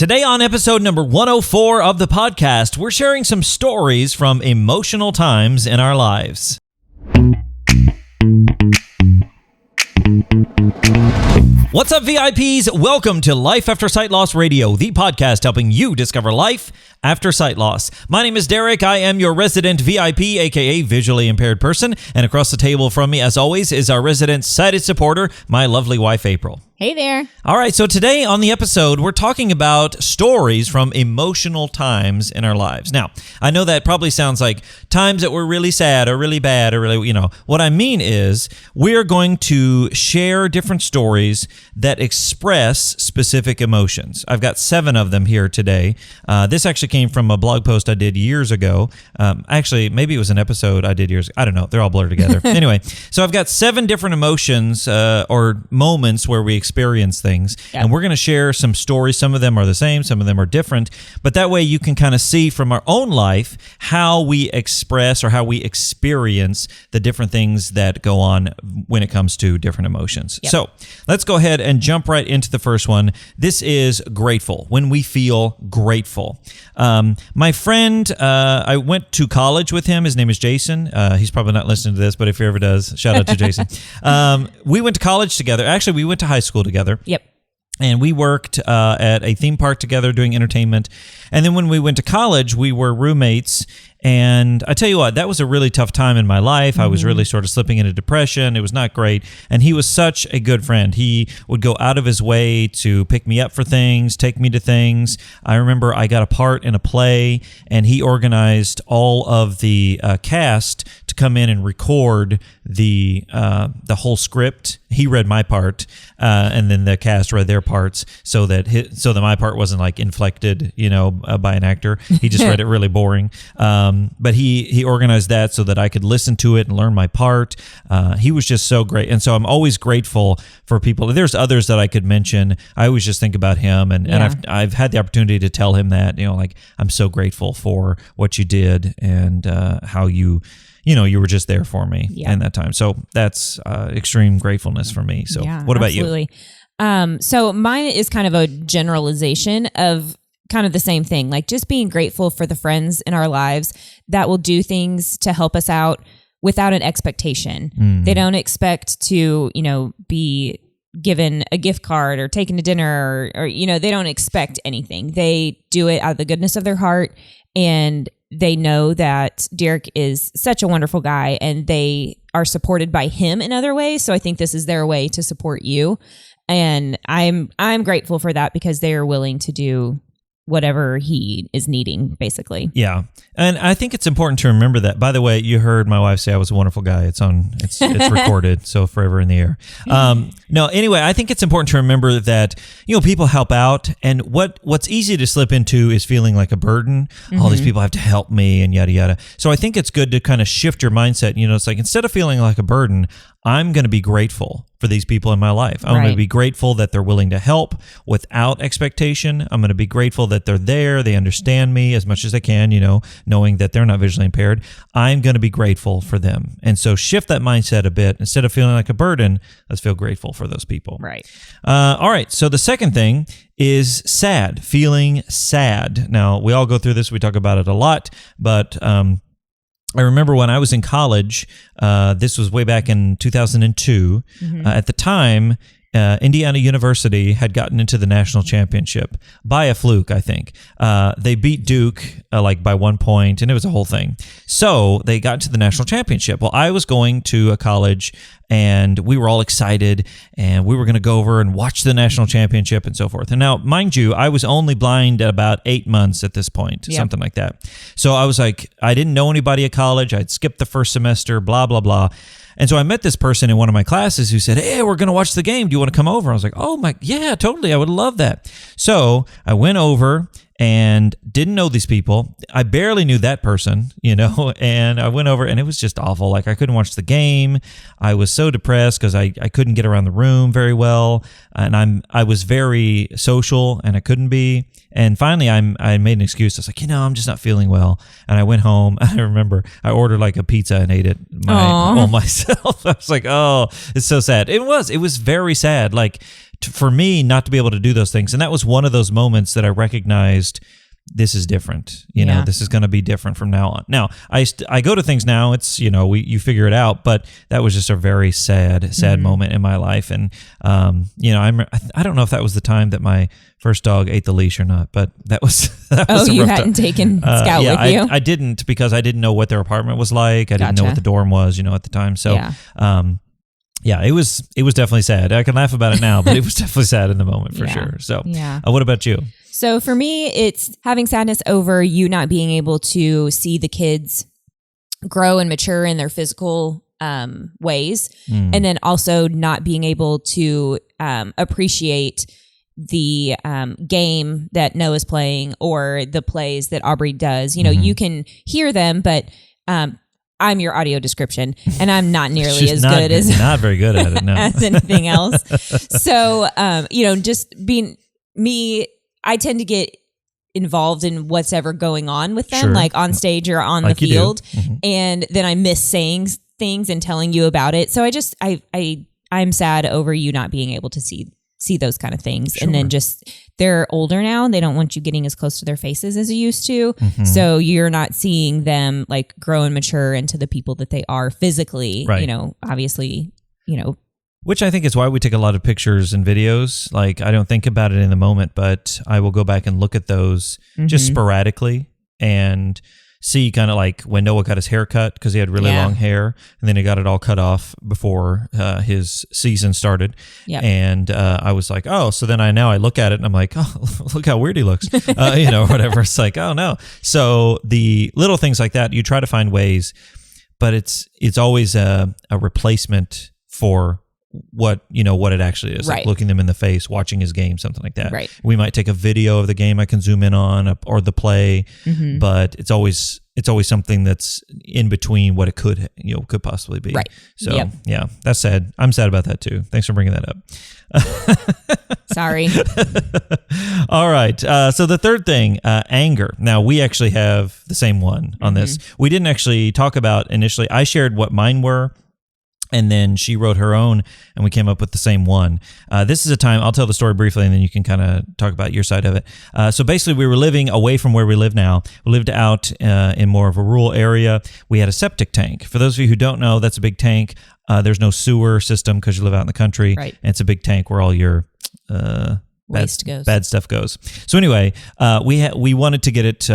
Today on episode number 104 of the podcast, we're sharing some stories from emotional times in our lives. What's up, VIPs? Welcome to Life After Sight Loss Radio, the podcast helping you discover life after sight loss. My name is Derek. I am your resident VIP, aka visually impaired person. And across the table from me, as always, is our resident sighted supporter, my lovely wife, April. Hey there. All right, so today on the episode, we're talking about stories from emotional times in our lives. Now, I know that probably sounds like times that were really sad or really bad or really, what I mean is we're going to share different stories that express specific emotions. I've got 7 of them here today. This actually came from a blog post I did years ago. Actually, maybe it was an episode I did years ago. I don't know. They're all blurred together. Anyway, so I've got 7 different emotions or moments where we experience things, and we're going to share some stories. Some of them are the same, some of them are different, but that way you can kind of see from our own life how we express or how we experience the different things that go on when it comes to different emotions. So let's go ahead and jump right into the first one. This is grateful, when we feel grateful. My friend, I went to college with him. His name is Jason. He's probably not listening to this, but if he ever does, shout out to Jason. We went to college together. Actually, we went to high school together. Yep. And we worked at a theme park together doing entertainment. And then when we went to college, we were roommates. And I tell you what, that was a really tough time in my life. I was really sort of slipping into depression. It was not great. And he was such a good friend. He would go out of his way to pick me up for things, take me to things. I remember I got a part in a play, and he organized all of the cast to come in and record the whole script. He read my part, and then the cast read their parts, so that my part wasn't like inflected, by an actor. He just read it really boring. But he organized that so that I could listen to it and learn my part. He was just so great. And so I'm always grateful for people. There's others that I could mention. I always just think about him, and I've had the opportunity to tell him that, I'm so grateful for what you did and how you were just there for me in that time. So that's extreme gratefulness for me. So what about you? So mine is kind of a generalization of kind of the same thing, like just being grateful for the friends in our lives that will do things to help us out without an expectation. They don't expect to, be given a gift card or taken to dinner or they don't expect anything. They do it out of the goodness of their heart, and they know that Derek is such a wonderful guy and they are supported by him in other ways. So I think this is their way to support you. And I'm grateful for that because they are willing to do whatever he is needing, basically. Yeah. And I think it's important to remember that. By the way, you heard my wife say I was a wonderful guy. It's recorded, so forever in the air. No, anyway, I think it's important to remember that, people help out, and what's easy to slip into is feeling like a burden. All these people have to help me and yada, yada. So I think it's good to kind of shift your mindset. It's like, instead of feeling like a burden, I'm going to be grateful for these people in my life. I'm going to be grateful that they're willing to help without expectation. I'm going to be grateful that they're there. They understand me as much as they can, knowing that they're not visually impaired. I'm going to be grateful for them. And so shift that mindset a bit. Instead of feeling like a burden, let's feel grateful for those people. Right. All right. So the second thing is sad, feeling sad. Now, we all go through this. We talk about it a lot, but I remember when I was in college, this was way back in 2002. At the time, Indiana University had gotten into the national championship by a fluke, I think. They beat Duke by 1 point, and it was a whole thing. So they got to the national championship. Well, I was going to a college, and we were all excited, and we were going to go over and watch the national championship and so forth. And now, mind you, I was only blind at about 8 months at this point, something like that. So I was like, I didn't know anybody at college. I'd skipped the first semester, blah, blah, blah. And so I met this person in one of my classes who said, hey, we're going to watch the game. Do you want to come over? I was like, yeah, totally. I would love that. So I went over and didn't know these people. I barely knew that person, and I went over and it was just awful. Like, I couldn't watch the game. I was so depressed because I couldn't get around the room very well. And I was very social and I couldn't be. And finally, I made an excuse. I was like, I'm just not feeling well. And I went home. I remember I ordered like a pizza and ate it all myself. I was like, oh, it's so sad. It was very sad. Like, for me not to be able to do those things. And that was one of those moments that I recognized this is different. You know, this is going to be different from now on. Now, I go to things now. It's, you know, you figure it out. But that was just a very sad moment in my life. And, you know, I don't know if that was the time that my first dog ate the leash or not, but that was you hadn't taken Scout with you? I didn't, because I didn't know what their apartment was like. I didn't know what the dorm was, you know, at the time. So, yeah, it was definitely sad. I can laugh about it now, but it was definitely sad in the moment for sure. So, what about you? So for me, it's having sadness over you not being able to see the kids grow and mature in their physical ways, and then also not being able to appreciate the game that Noah's playing or the plays that Aubrey does. You know, you can hear them, but I'm your audio description, and I'm not nearly as good as not very good at it. No. as anything else. So, you know, just being me, I tend to get involved in what's ever going on with them, like on stage or on the field, and then I miss saying things and telling you about it. So I'm sad over you not being able to see those kind of things. And then just they're older now and they don't want you getting as close to their faces as you used to. So you're not seeing them like grow and mature into the people that they are physically, you know, obviously, you know. Which I think is why we take a lot of pictures and videos. Like, I don't think about it in the moment, but I will go back and look at those just sporadically and see kind of like when Noah got his hair cut, because he had really long hair, and then he got it all cut off before his season started. And I was like, oh, so then I look at it and I'm like, oh, look how weird he looks, you know, whatever. It's like, oh no. So the little things like that, you try to find ways, but it's always a replacement for what it actually is, like looking them in the face, watching his game, something like that. We might take a video of the game I can zoom in on, or the play, but it's always something that's in between what it could possibly be. So yeah, that's sad. I'm sad about that too. Thanks for bringing that up. Sorry. All right. So the third thing, anger. Now, we actually have the same one on this. We didn't actually talk about initially. I shared what mine were, and then she wrote her own, and we came up with the same one. This is a time, I'll tell the story briefly, and then you can kind of talk about your side of it. So basically, we were living away from where we live now. We lived out in more of a rural area. We had a septic tank. For those of you who don't know, that's a big tank. There's no sewer system because you live out in the country. And it's a big tank where all your waste goes. Bad stuff goes. So anyway, we wanted to get it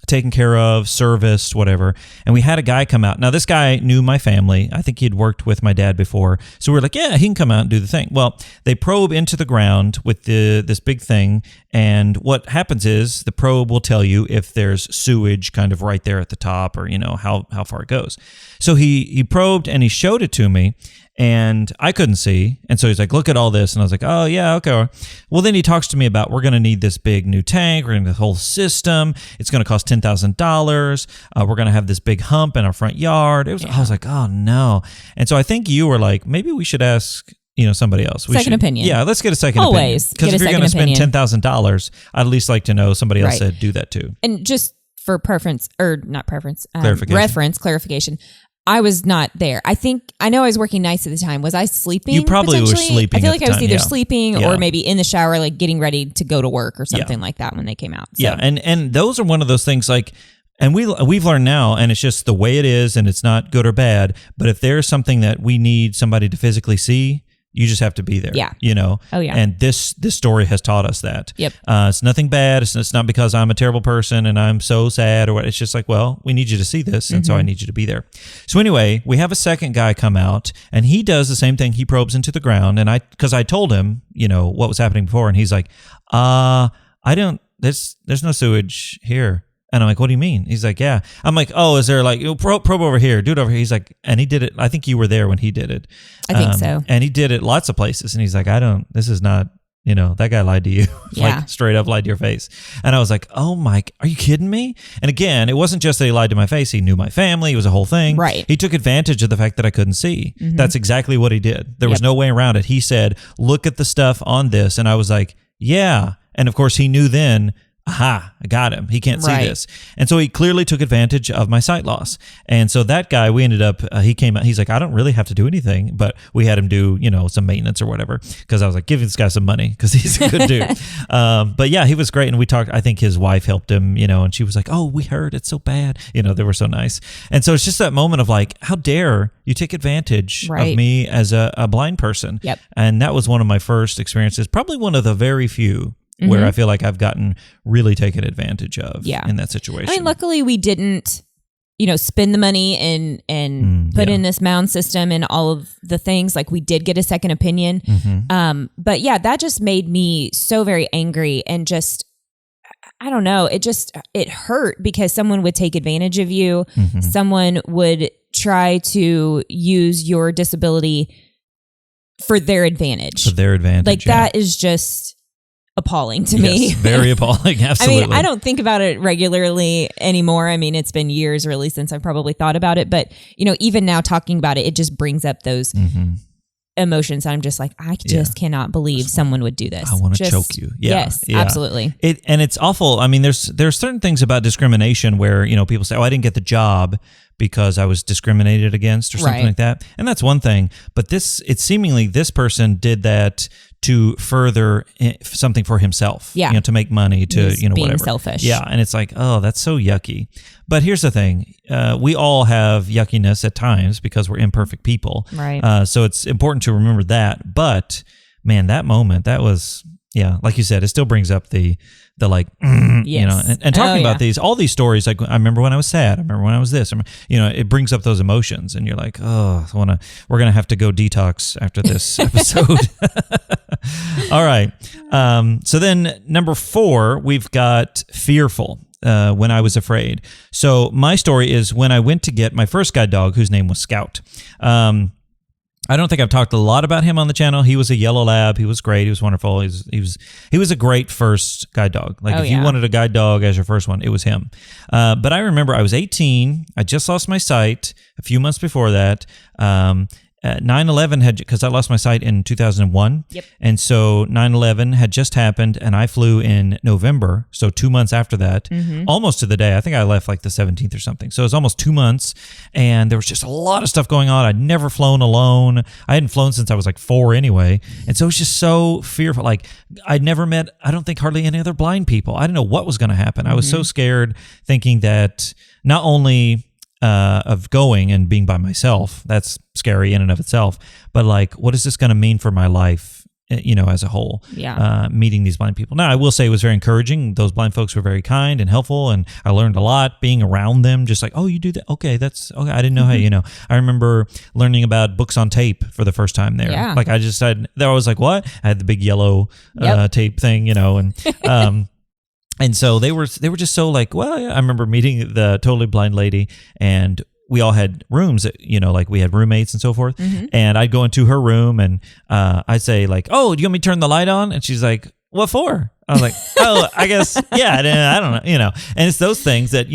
taken care of, serviced, whatever. And we had a guy come out. Now, this guy knew my family. I think he'd worked with my dad before. So we were like, yeah, he can come out and do the thing. Well, they probe into the ground with this big thing. And what happens is the probe will tell you if there's sewage kind of right there at the top, or, you know, how far it goes. So he probed and he showed it to me. And I couldn't see. And so he's like, look at all this. And I was like, oh, yeah, okay. Well, then he talks to me about, we're going to need this big new tank. We're going to need the whole system. It's going to cost $10,000. We're going to have this big hump in our front yard. I was like, oh, no. And so I think you were like, maybe we should ask, you know, somebody else. Second opinion. Yeah, let's get a second opinion. Always. Because if you're going to spend $10,000, I'd at least like to know somebody else said do that too. And just for clarification. I was not there. I know I was working nights at the time. Was I sleeping? You probably were sleeping. I feel like I was either sleeping or maybe in the shower, like getting ready to go to work or something like that when they came out. So. Yeah, and those are one of those things like, and we've learned now, and it's just the way it is, and it's not good or bad. But if there's something that we need somebody to physically see, you just have to be there. Yeah. You know? Oh, yeah. And this story has taught us that. Yep. It's nothing bad. It's not because I'm a terrible person and I'm so sad or what. It's just like, well, we need you to see this, and so I need you to be there. So anyway, we have a second guy come out, and he does the same thing. He probes into the ground, and because I told him, you know, what was happening before, and he's like, there's no sewage here. And I'm like, what do you mean? He's like, yeah. I'm like, oh, is there like, probe over here, do it over here. He's like, and he did it. I think you were there when he did it. I think so. And he did it lots of places. And he's like, this is not, you know, that guy lied to you. Like straight up lied to your face. And I was like, oh my, are you kidding me? And again, it wasn't just that he lied to my face. He knew my family. It was a whole thing. Right. He took advantage of the fact that I couldn't see. That's exactly what he did. There was no way around it. He said, look at the stuff on this. And I was like, yeah. And of course he knew then, aha, I got him. He can't see Right. this. And so he clearly took advantage of my sight loss. And so that guy, we ended up, he came out, he's like, I don't really have to do anything, but we had him do, some maintenance or whatever. Cause I was like, give this guy some money cause he's a good dude. But yeah, he was great. And we talked, I think his wife helped him, and she was like, oh, we heard it's so bad. They were so nice. And so it's just that moment of like, how dare you take advantage Right. of me as a blind person. Yep. And that was one of my first experiences, probably one of the very few where I feel like I've gotten really taken advantage of in that situation. I mean, luckily we didn't, spend the money and put in this mound system and all of the things. Like we did get a second opinion. But yeah, that just made me so very angry and just, I don't know. It hurt because someone would take advantage of you. Someone would try to use your disability for their advantage. Like that is just appalling to me. Yes, very appalling. Absolutely. I mean, I don't think about it regularly anymore. I mean, it's been years really since I've probably thought about it, but even now talking about it, it just brings up those emotions. I'm just like, I just cannot believe someone would do this. I want to choke you. Yeah. Yes, absolutely. And it's awful. I mean, there's certain things about discrimination where, people say, oh, I didn't get the job because I was discriminated against or something like that. And that's one thing. But it's seemingly this person did that to further something for himself. Yeah. To make money, to, He's being whatever. selfish. Yeah. And it's like, oh, that's so yucky. But here's the thing. We all have yuckiness at times because we're imperfect people. Right. So it's important to remember that. But man, that moment, that was, like you said, it still brings up the like, Yes. and talking about all these stories, like I remember when I was sad, I remember when I was this, it brings up those emotions and you're like, oh, we're going to have to go detox after this episode. All right. So then number 4, we've got fearful. When I was afraid. So my story is when I went to get my first guide dog, whose name was Scout. I don't think I've talked a lot about him on the channel. He was a yellow lab. He was great. He was wonderful. He was a great first guide dog. Like if you wanted a guide dog as your first one, it was him. But I remember I was 18. I just lost my sight a few months before that. 9/11 had, because I lost my sight in 2001. Yep. And so 9/11 had just happened and I flew in November. So 2 months after that, almost to the day. I think I left like the 17th or something. So it was almost 2 months and there was just a lot of stuff going on. I'd never flown alone. I hadn't flown since I was like 4 anyway. And so it was just so fearful. Like I'd never met, I don't think hardly any other blind people. I didn't know what was going to happen. I was so scared thinking that not only of going and being by myself, that's scary in and of itself, but like, what is this going to mean for my life, as a whole? Meeting these blind people. Now, I will say it was very encouraging. Those blind folks were very kind and helpful, and I learned a lot being around them, just like, oh, you do that? Okay, that's okay. I didn't know how, I remember learning about books on tape for the first time there. Yeah. Like I was like, what? I had the big yellow tape thing, and and so they were just so like, well, I remember meeting the totally blind lady, and we all had rooms that, like we had roommates and so forth. And I'd go into her room and I'd say like, oh, do you want me to turn the light on? And she's like, what for? I was like, oh, I guess, yeah, I don't know, and it's those things that,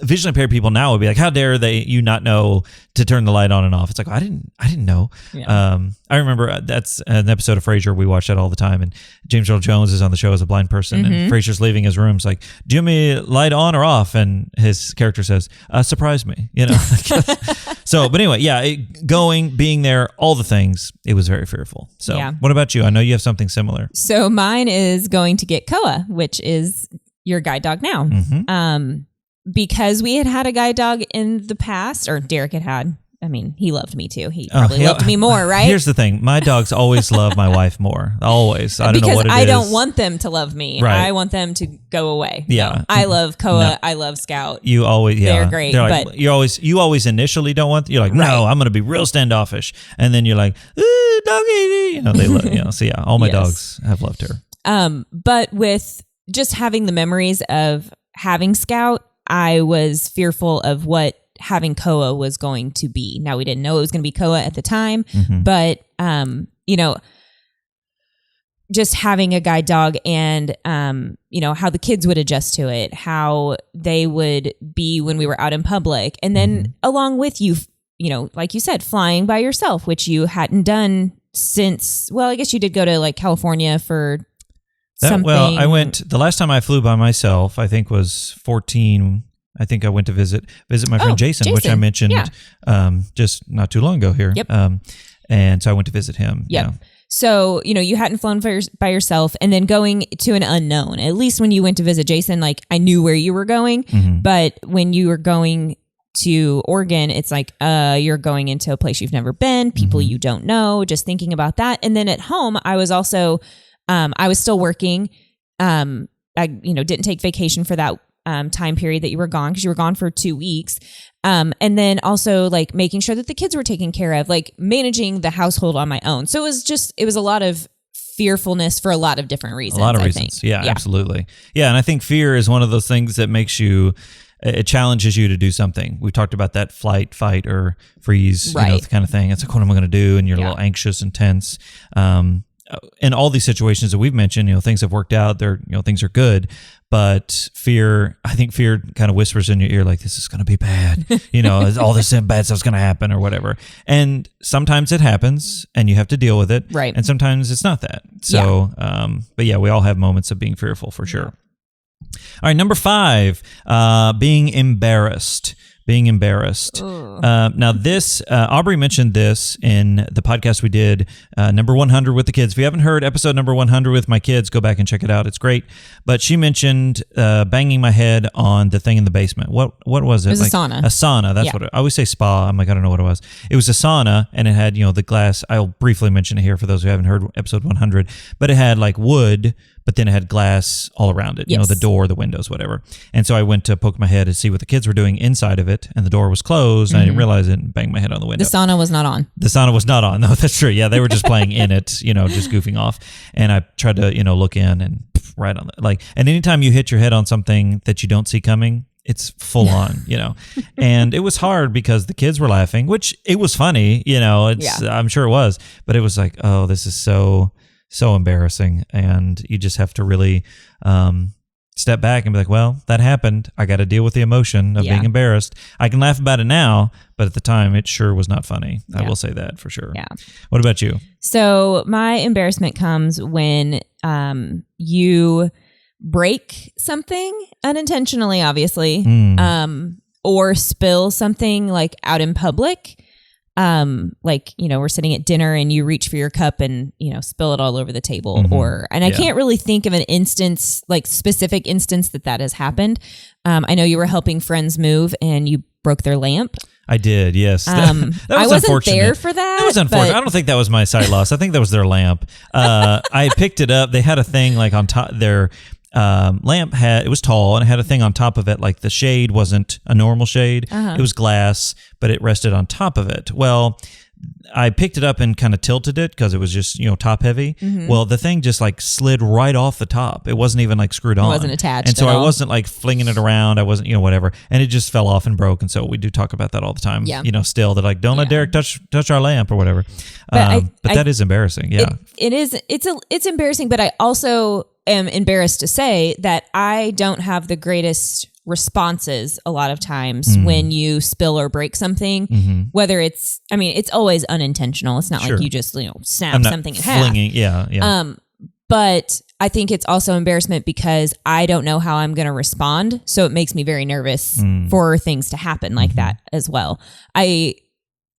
visually impaired people now would be like, how dare you not know to turn the light on and off? It's like, I didn't know. Yeah. I remember that's an episode of Frasier. We watch that all the time. And James Earl Jones is on the show as a blind person and Frasier's leaving his room. It's like, do you want me light on or off? And his character says, surprise me, So, but anyway, being there, all the things, it was very fearful. So what about you? I know you have something similar. So mine is going to get Koa, which is your guide dog now. Because we had a guide dog in the past, or Derek had. I mean, he loved me too. He probably loved me more, right? Here's the thing. My dogs always love my wife more. Always. I don't know what it is. Because I don't want them to love me. Right. I want them to go away. Yeah. So I love Koa. No. I love Scout. You always, they're great. They're like, but you always initially don't want, you're like, no, I'm going to be real standoffish. And then you're like, ooh, doggy. They love, so yeah, all my dogs have loved her. But with just having the memories of having Scout, I was fearful of what having Koa was going to be. Now, we didn't know it was going to be Koa at the time, but, just having a guide dog and, how the kids would adjust to it, how they would be when we were out in public. And then along with you, like you said, flying by yourself, which you hadn't done since, well, I guess you did go to like California for something. Well, I went the last time I flew by myself. I think was 14. I think I went to visit my friend Jason, which I mentioned just not too long ago here. Yep. And so I went to visit him. Yep. Yeah. So, you hadn't flown by yourself and then going to an unknown. At least when you went to visit Jason, like I knew where you were going. Mm-hmm. But when you were going to Oregon, it's like you're going into a place you've never been, people you don't know, just thinking about that. And then at home, I was also, I was still working. I, didn't take vacation for that time period that you were gone because you were gone for 2 weeks. And then also like making sure that the kids were taken care of, like managing the household on my own. So it was a lot of fearfulness for a lot of different reasons. A lot of I reasons. think. Yeah, absolutely. Yeah. And I think fear is one of those things that makes you, it challenges you to do something. We talked about that flight, fight, or freeze, kind of thing. It's like, what am I going to do? And you're a little anxious and tense. In all these situations that we've mentioned, things have worked out. They're, things are good. But I think fear kind of whispers in your ear, like, this is going to be bad. All this bad stuff's going to happen or whatever. And sometimes it happens and you have to deal with it. Right. And sometimes it's not that. So, but yeah, we all have moments of being fearful for sure. All right, number 5, being embarrassed. Being embarrassed. Now this, Aubrey mentioned this in the podcast we did, number 100 with the kids. If you haven't heard episode number 100 with my kids, go back and check it out. It's great. But she mentioned banging my head on the thing in the basement. What was it? It was a sauna. A sauna. That's what I always say spa. I'm like, I don't know what it was. It was a sauna, and it had, the glass. I'll briefly mention it here for those who haven't heard episode 100. But it had like wood, but then it had glass all around it, the door, the windows, whatever. And so I went to poke my head and see what the kids were doing inside of it, and the door was closed, and I didn't realize it, and banged my head on the window. The sauna was not on. The sauna was not on. No, that's true. Yeah, they were just playing in it, just goofing off. And I tried to, look in and right on the, and anytime you hit your head on something that you don't see coming, it's full on, and it was hard because the kids were laughing, which it was funny, I'm sure it was, but it was like, oh, this is so embarrassing. And you just have to really step back and be like, well, that happened. I got to deal with the emotion of being embarrassed. I can laugh about it now, but at the time it sure was not funny. I will say that for sure. Yeah. What about you? So my embarrassment comes when you break something unintentionally, obviously, or spill something like out in public. We're sitting at dinner and you reach for your cup and, spill it all over the table I can't really think of an instance, like specific instance that has happened. I know you were helping friends move and you broke their lamp. I did, yes. That was I wasn't unfortunate. there for that. That was unfortunate. I don't think that was my sight loss. I think that was their lamp. I picked it up. They had a thing like on top their lamp it was tall and it had a thing on top of it, like the shade wasn't a normal shade. It was glass, but it rested on top of it. Well, I picked it up and kind of tilted it because it was just, top heavy. Well, the thing just like slid right off the top. It wasn't even like screwed on. It wasn't attached. And so I wasn't like flinging it around. I wasn't, whatever. And it just fell off and broke. And so we do talk about that all the time. Yeah. Still they're like, don't let Derek touch our lamp or whatever. But that is embarrassing. Yeah. It is. It's embarrassing, but I also am embarrassed to say that I don't have the greatest responses a lot of times when you spill or break something, whether it's always unintentional. It's not like you just, snap something in half. Yeah. But I think it's also embarrassment because I don't know how I'm going to respond. So it makes me very nervous for things to happen like that as well. I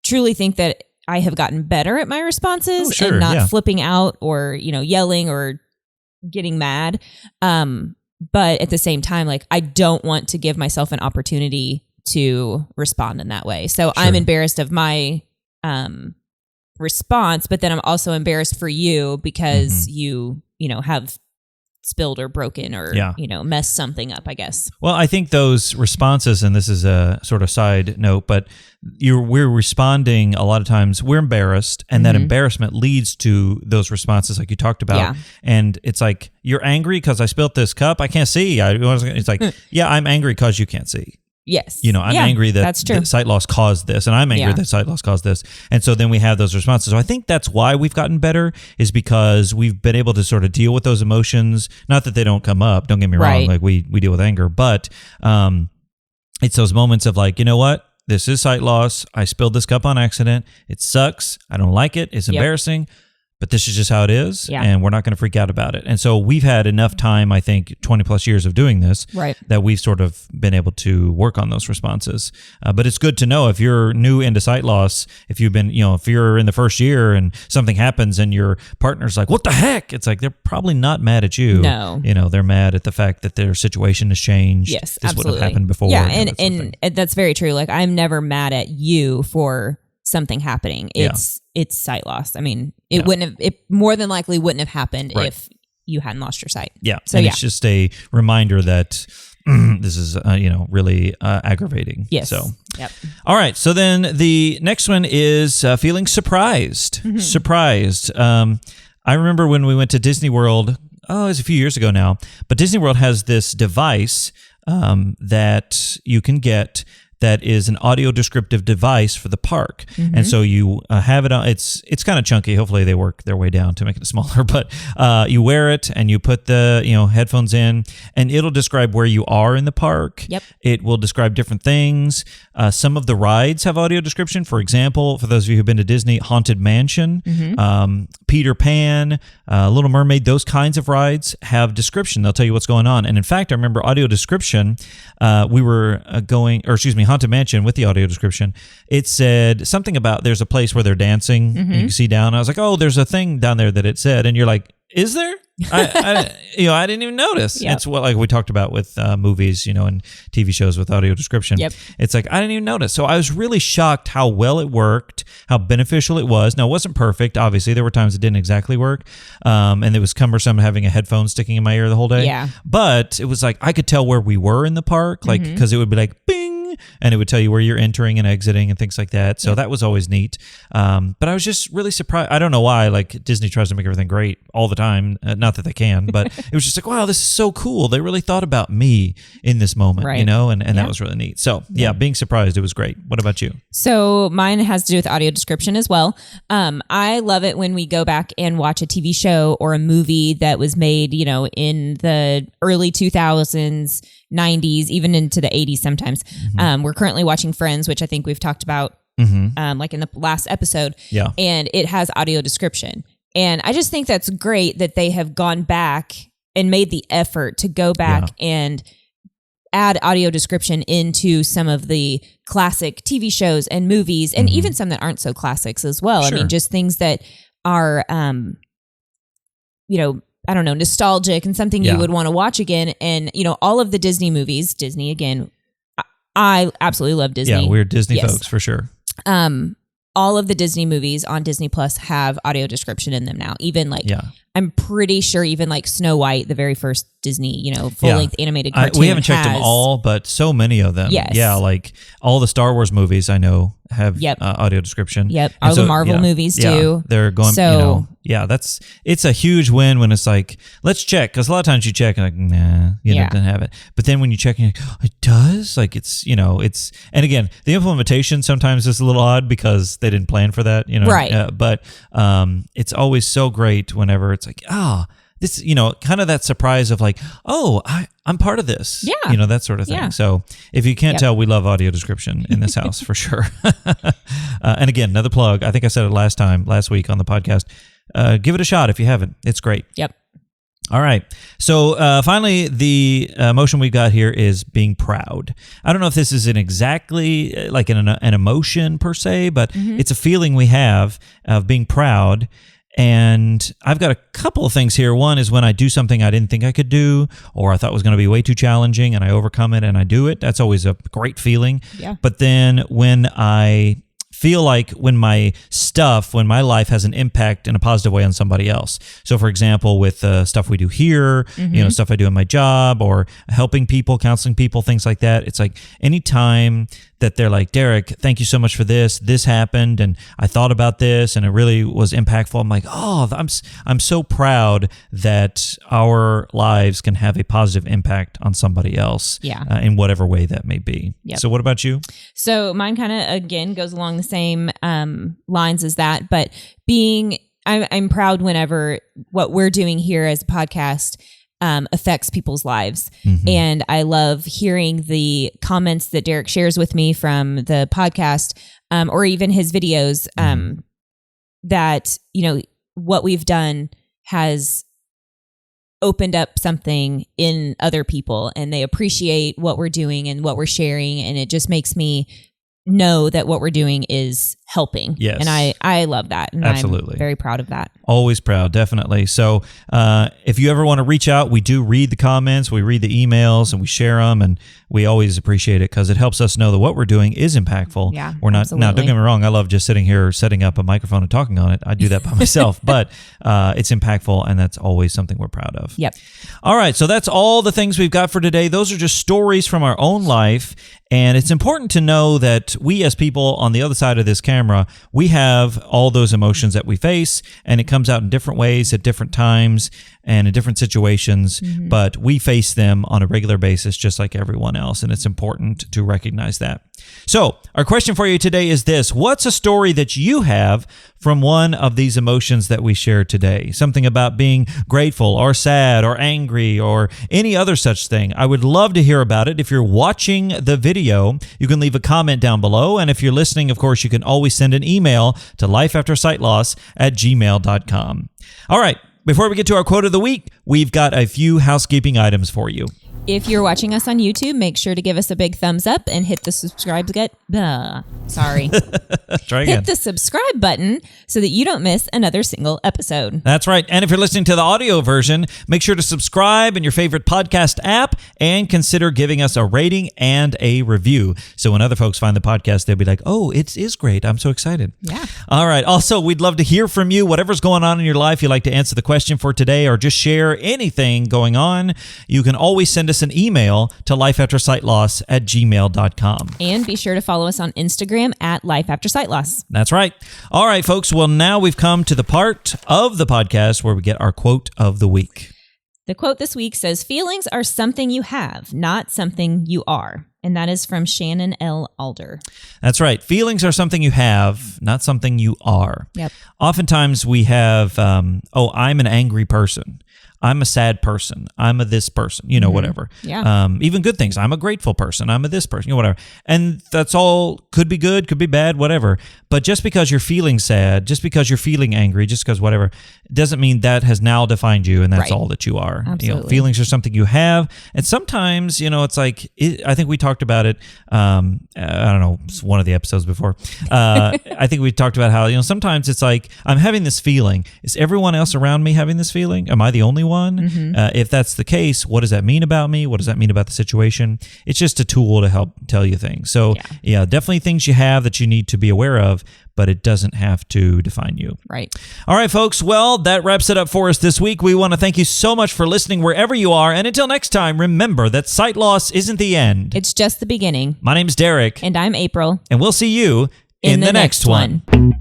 truly think that I have gotten better at my responses and not flipping out or, yelling or getting mad. But at the same time, like I don't want to give myself an opportunity to respond in that way. So I'm embarrassed of my response, but then I'm also embarrassed for you because you have spilled or broken or, messed something up, I guess. Well, I think those responses, and this is a sort of side note, but we're responding a lot of times, we're embarrassed, and that embarrassment leads to those responses like you talked about. Yeah. And it's like, you're angry because I spilled this cup. I can't see. It's like, yeah, I'm angry because you can't see. Yes. I'm angry that sight loss caused this, and I'm angry that sight loss caused this. And so then we have those responses. So I think that's why we've gotten better, is because we've been able to sort of deal with those emotions. Not that they don't come up, don't get me wrong, like we deal with anger, but it's those moments of like, you know what? This is sight loss. I spilled this cup on accident. It sucks. I don't like it. It's embarrassing. but this is just how it is, Yeah. and we're not going to freak out about it. And so we've had enough time, I think, 20 plus years of doing this, Right. that we've sort of been able to work on those responses. But it's good to know if you're new into sight loss, if you've been, if you're in the first year and something happens and your partner's like, what the heck? It's like, they're probably not mad at you. No. They're mad at the fact that their situation has changed. Yes, this absolutely. wouldn't have happened before. Yeah, that sort of thing. and that's very true. Like, I'm never mad at you for something happening. It's sight loss. I mean, it more than likely wouldn't have happened Right. if you hadn't lost your sight. Yeah. So, and it's just a reminder that this is, really aggravating. Yes. So, Yep. all right. So then the next one is feeling surprised. Mm-hmm. Surprised. I remember when we went to Disney World, it was a few years ago now, but Disney World has this device that you can get that is an audio descriptive device for the park. And so you have it on, it's kind of chunky. Hopefully they work their way down to make it smaller, but you wear it and you put the, headphones in, and it'll describe where you are in the park. Yep. It will describe different things. Some of the rides have audio description. For example, for those of you who've been to Disney, Haunted Mansion, Peter Pan, Little Mermaid, those kinds of rides have description. They'll tell you what's going on. And in fact, I remember audio description, we were Haunted Mansion with the audio description. It said something about there's a place where they're dancing and you can see down. I was like, oh, there's a thing down there that it said. And you're like, is there? I didn't even notice. Yep. It's what like we talked about with movies, and TV shows with audio description. Yep. It's like, I didn't even notice. So I was really shocked how well it worked, how beneficial it was. Now, it wasn't perfect. Obviously, there were times it didn't exactly work. And it was cumbersome having a headphone sticking in my ear the whole day. Yeah. But it was like, I could tell where we were in the park, like, because it would be like, bing, and it would tell you where you're entering and exiting and things like that. So that was always neat. But I was just really surprised. I don't know why, like Disney tries to make everything great all the time. Not that they can, but it was just like, wow, this is so cool. They really thought about me in this moment, Right. and that was really neat. So being surprised, it was great. What about you? So mine has to do with audio description as well. I love it when we go back and watch a TV show or a movie that was made, in the early 2000s, 90s, even into the 80s sometimes. We're currently watching Friends, which I think we've talked about like in the last episode. Yeah. And it has audio description. And I just think that's great that they have gone back and made the effort to go back and add audio description into some of the classic TV shows and movies, and even some that aren't so classics as well. Sure. I mean, just things that are, I don't know, nostalgic and something you would want to watch again. And, all of the Disney movies, Disney again, I absolutely love Disney. Yeah, we're Disney Yes. folks for sure. All of the Disney movies on Disney Plus have audio description in them now. Even like, I'm pretty sure even like Snow White, the very first Disney, full-length animated cartoon. We haven't checked them all, but so many of them. Yes. Yeah, like all the Star Wars movies I know have audio description. Yep. And All the Marvel movies do. They're going, So- it's a huge win when it's like, let's check. Because a lot of times you check and like, nah, it doesn't have it. But then when you check and you're like, oh, it does? Like it's, and again, the implementation sometimes is a little odd because they didn't plan for that, Right. But it's always so great whenever it's like, this, kind of that surprise of like, oh, I'm part of this. Yeah. That sort of thing. Yeah. So if you can't tell, we love audio description in this house for sure. And again, another plug. I think I said it last week on the podcast. Give it a shot if you haven't. It's great. Yep. All right. So finally, the emotion we got here is being proud. I don't know if this is exactly like an emotion per se, but it's a feeling we have of being proud. And I've got a couple of things here. One is when I do something I didn't think I could do, or I thought was going to be way too challenging, and I overcome it and I do it. That's always a great feeling. Yeah. But then when I feel like when my life has an impact in a positive way on somebody else. So for example, with stuff we do here, stuff I do in my job or helping people, counseling people, things like that. It's like anytime that they're like, Derek, thank you so much for this. This happened and I thought about this and it really was impactful. I'm like, oh, I'm so proud that our lives can have a positive impact on somebody else in whatever way that may be. Yep. So what about you? So mine kind of, again, goes along the same lines as that, but I'm proud whenever what we're doing here as a podcast affects people's lives. And I love hearing the comments that Derek shares with me from the podcast or even his videos that, what we've done has opened up something in other people, and they appreciate what we're doing and what we're sharing. And it just makes me know that what we're doing is helping. Yes. And I love that. And Absolutely. I'm very proud of that. Always proud, definitely. So if you ever want to reach out, we do read the comments, we read the emails, and we share them, and we always appreciate it because it helps us know that what we're doing is impactful. Yeah, we're not. absolutely. Now, don't get me wrong, I love just sitting here, setting up a microphone and talking on it. I do that by myself, but it's impactful, and that's always something we're proud of. Yep. All right, so that's all the things we've got for today. Those are just stories from our own life, and it's important to know that we as people on the other side of this camera, we have all those emotions that we face, and it comes out in different ways at different times and in different situations, but we face them on a regular basis just like everyone else, and it's important to recognize that. So our question for you today is this: what's a story that you have from one of these emotions that we shared today? Something about being grateful or sad or angry or any other such thing. I would love to hear about it. If you're watching the video, you can leave a comment down below, and if you're listening, of course, you can always send an email to lifeaftersightloss@gmail.com. All right. Before we get to our quote of the week, we've got a few housekeeping items for you. If you're watching us on YouTube, make sure to give us a big thumbs up and hit the subscribe Try again. Hit the subscribe button so that you don't miss another single episode. That's right. And if you're listening to the audio version, make sure to subscribe in your favorite podcast app and consider giving us a rating and a review. So when other folks find the podcast, they'll be like, oh, it is great. I'm so excited. Yeah. All right. Also, we'd love to hear from you. Whatever's going on in your life, you'd like to answer the question for today or just share anything going on, you can always send us an email to lifeaftersightloss@gmail.com. And be sure to follow us on Instagram at lifeaftersightloss. That's right. All right, folks. Well, now we've come to the part of the podcast where we get our quote of the week. The quote this week says, "Feelings are something you have, not something you are." And that is from Shannon L. Alder. That's right. Feelings are something you have, not something you are. Yep. Oftentimes we have, I'm an angry person. I'm a sad person. I'm a this person, whatever. Yeah. Even good things. I'm a grateful person. I'm a this person, whatever. And that's all could be good, could be bad, whatever. But just because you're feeling sad, just because you're feeling angry, just because whatever, doesn't mean that has now defined you and that's all that you are. Absolutely. Feelings are something you have. And sometimes, it's like, I think we talked about it. I don't know, it's one of the episodes before. I think we talked about how, sometimes it's like, I'm having this feeling. Is everyone else around me having this feeling? Am I the only one? If that's the case, what does that mean about me? What does that mean about the situation? It's just a tool to help tell you things. So yeah, definitely things you have that you need to be aware of, but it doesn't have to define you. Right. All right, folks. Well, that wraps it up for us this week. We want to thank you so much for listening wherever you are. And until next time, remember that sight loss isn't the end. It's just the beginning. My name's Derek. And I'm April. And we'll see you in the next one. One.